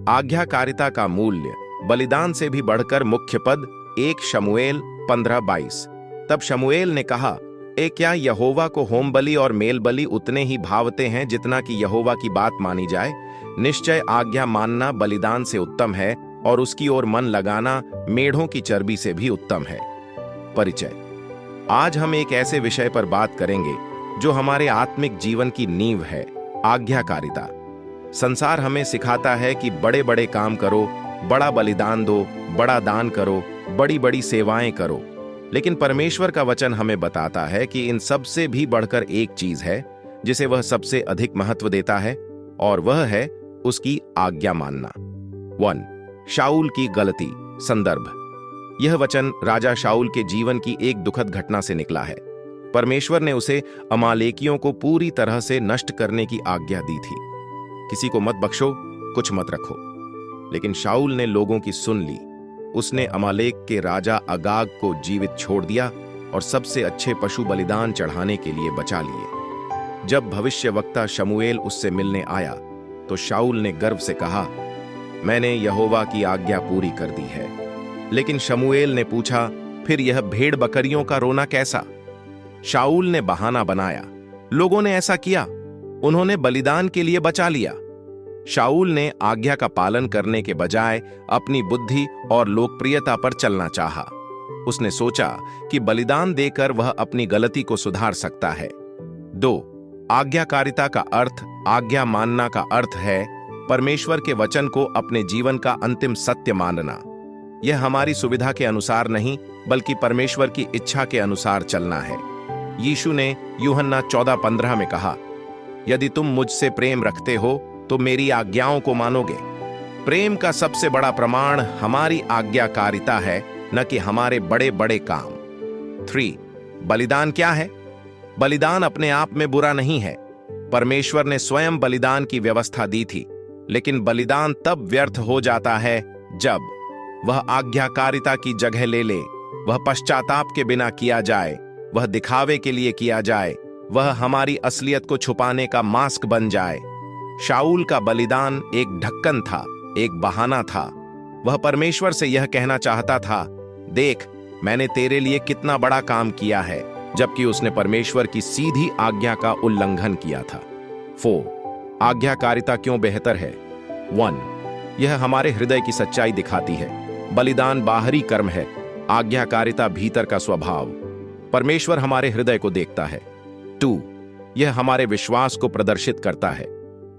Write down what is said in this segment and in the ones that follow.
आज्ञाकारिता का मूल्य बलिदान से भी बढ़कर मुख्य पद 1 शमूएल 15:22। तब शमूएल ने कहा, क्या यहोवा को होम बलि और मेल बलि उतने ही भावते हैं जितना कि यहोवा की बात मानी जाए? निश्चय आज्ञा मानना बलिदान से उत्तम है और उसकी ओर मन लगाना मेढ़ों की चर्बी से भी उत्तम है। परिचय। आज हम एक ऐसे विषय पर बात करेंगे जो हमारे आत्मिक जीवन की नींव है, आज्ञाकारिता। संसार हमें सिखाता है कि बड़े बड़े काम करो, बड़ा बलिदान दो, बड़ा दान करो, बड़ी बड़ी सेवाएं करो। लेकिन परमेश्वर का वचन हमें बताता है कि इन सब से भी बढ़कर एक चीज है जिसे वह सबसे अधिक महत्व देता है, और वह है उसकी आज्ञा मानना। 1 शाऊल की गलती। संदर्भ। यह वचन राजा शाऊल के जीवन की एक दुखद घटना से निकला है। परमेश्वर ने उसे अमालेकियों को पूरी तरह से नष्ट करने की आज्ञा दी थी। किसी को मत बख्शो, कुछ मत रखो। लेकिन शाऊल ने लोगों की सुन ली। उसने अमालेक के राजा अगाग को जीवित छोड़ दिया और सबसे अच्छे पशु बलिदान चढ़ाने के लिए बचा लिए। जब भविष्यवक्ता शमूएल उससे मिलने आया तो शाऊल ने गर्व से कहा, मैंने यहोवा की आज्ञा पूरी कर दी है। लेकिन शमूएल ने पूछा, फिर यह भेड़ बकरियों का रोना कैसा? शाऊल ने बहाना बनाया, लोगों ने ऐसा किया, उन्होंने बलिदान के लिए बचा लिया। शाऊल ने आज्ञा का पालन करने के बजाय अपनी बुद्धि और लोकप्रियता पर चलना चाहा। उसने सोचा कि बलिदान देकर वह अपनी गलती को सुधार सकता है। 2 आज्ञाकारिता का अर्थ, आज्ञा मानना का अर्थ है परमेश्वर के वचन को अपने जीवन का अंतिम सत्य मानना। यह हमारी सुविधा के अनुसार नहीं, बल्कि परमेश्वर की इच्छा के अनुसार चलना है। यीशु ने यूहन्ना 14:15 में कहा, यदि तुम मुझसे प्रेम रखते हो तो मेरी आज्ञाओं को मानोगे। प्रेम का सबसे बड़ा प्रमाण हमारी आज्ञाकारिता है, न कि हमारे बड़े बड़े काम। 3 बलिदान क्या है? बलिदान अपने आप में बुरा नहीं है। परमेश्वर ने स्वयं बलिदान की व्यवस्था दी थी। लेकिन बलिदान तब व्यर्थ हो जाता है जब वह आज्ञाकारिता की जगह ले ले, वह पश्चाताप के बिना किया जाए, वह दिखावे के लिए किया जाए, वह हमारी असलियत को छुपाने का मास्क बन जाए। शाऊल का बलिदान एक ढक्कन था, एक बहाना था। वह परमेश्वर से यह कहना चाहता था, देख मैंने तेरे लिए कितना बड़ा काम किया है, जबकि उसने परमेश्वर की सीधी आज्ञा का उल्लंघन किया था। 4 आज्ञाकारिता क्यों बेहतर है? 1 यह हमारे हृदय की सच्चाई दिखाती है। बलिदान बाहरी कर्म है, आज्ञाकारिता भीतर का स्वभाव। परमेश्वर हमारे हृदय को देखता है। 2 यह हमारे विश्वास को प्रदर्शित करता है।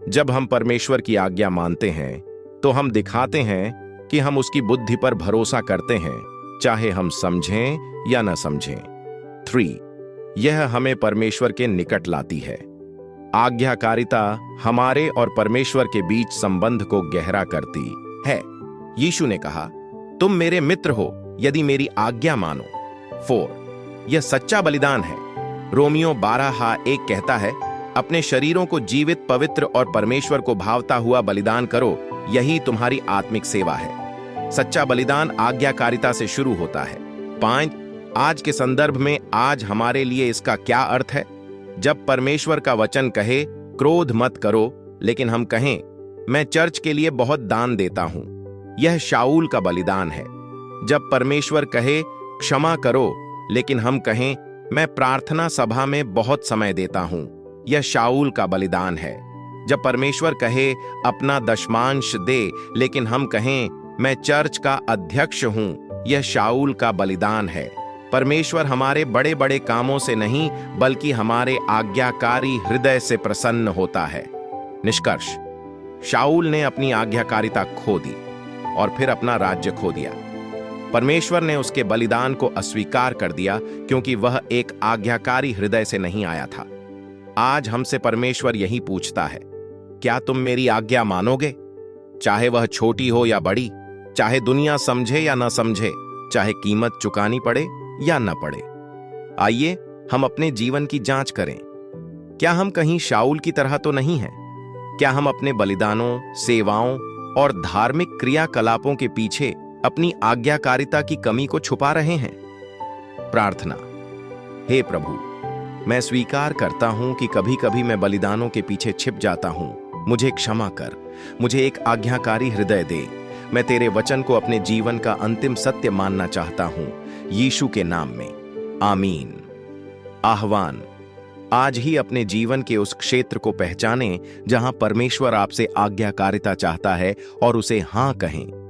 जब हम परमेश्वर की आज्ञा मानते हैं तो हम दिखाते हैं कि हम उसकी बुद्धि पर भरोसा करते हैं, चाहे हम समझें या न समझें। 3 यह हमें परमेश्वर के निकट लाती है। आज्ञाकारिता हमारे और परमेश्वर के बीच संबंध को गहरा करती है। यीशु ने कहा, तुम मेरे मित्र हो यदि मेरी आज्ञा मानो। 4 यह सच्चा बलिदान है। रोमियो 12:1 कहता है, अपने शरीरों को जीवित, पवित्र और परमेश्वर को भावता हुआ बलिदान करो, यही तुम्हारी आत्मिक सेवा है। सच्चा बलिदान आज्ञाकारिता से शुरू होता है। 5 आज के संदर्भ में आज हमारे लिए इसका क्या अर्थ है? जब परमेश्वर का वचन कहे क्रोध मत करो, लेकिन हम कहें मैं चर्च के लिए बहुत दान देता हूं, यह शाऊल का बलिदान है। जब परमेश्वर कहे क्षमा करो, लेकिन हम कहें मैं प्रार्थना सभा में बहुत समय देता हूं, यह शाऊल का बलिदान है। जब परमेश्वर कहे अपना दशमांश दे, लेकिन हम कहें मैं चर्च का अध्यक्ष हूं, यह शाऊल का बलिदान है। परमेश्वर हमारे बड़े बड़े कामों से नहीं, बल्कि हमारे आज्ञाकारी हृदय से प्रसन्न होता है। निष्कर्ष, शाऊल ने अपनी आज्ञाकारिता खो दी और फिर अपना राज्य खो दिया। परमेश्वर ने उसके बलिदान को अस्वीकार कर दिया क्योंकि वह एक आज्ञाकारी हृदय से नहीं आया था। आज हमसे परमेश्वर यही पूछता है, क्या तुम मेरी आज्ञा मानोगे? चाहे वह छोटी हो या बड़ी, चाहे दुनिया समझे या न समझे, चाहे कीमत चुकानी पड़े या न पड़े। आइए हम अपने जीवन की जांच करें। क्या हम कहीं शाऊल की तरह तो नहीं हैं? क्या हम अपने बलिदानों, सेवाओं और धार्मिक क्रियाकलापों के पीछे अपनी आज्ञाकारिता की कमी को छुपा रहे हैं? प्रार्थना। हे प्रभु, मैं स्वीकार करता हूं कि कभी कभी मैं बलिदानों के पीछे छिप जाता हूं, मुझे क्षमा कर, मुझे एक आज्ञाकारी हृदय दे। मैं तेरे वचन को अपने जीवन का अंतिम सत्य मानना चाहता हूं, यीशु के नाम में, आमीन। आह्वान: आज ही अपने जीवन के उस क्षेत्र को पहचानें जहां परमेश्वर आपसे आज्ञाकारिता चाहता है और उसे हां कहें।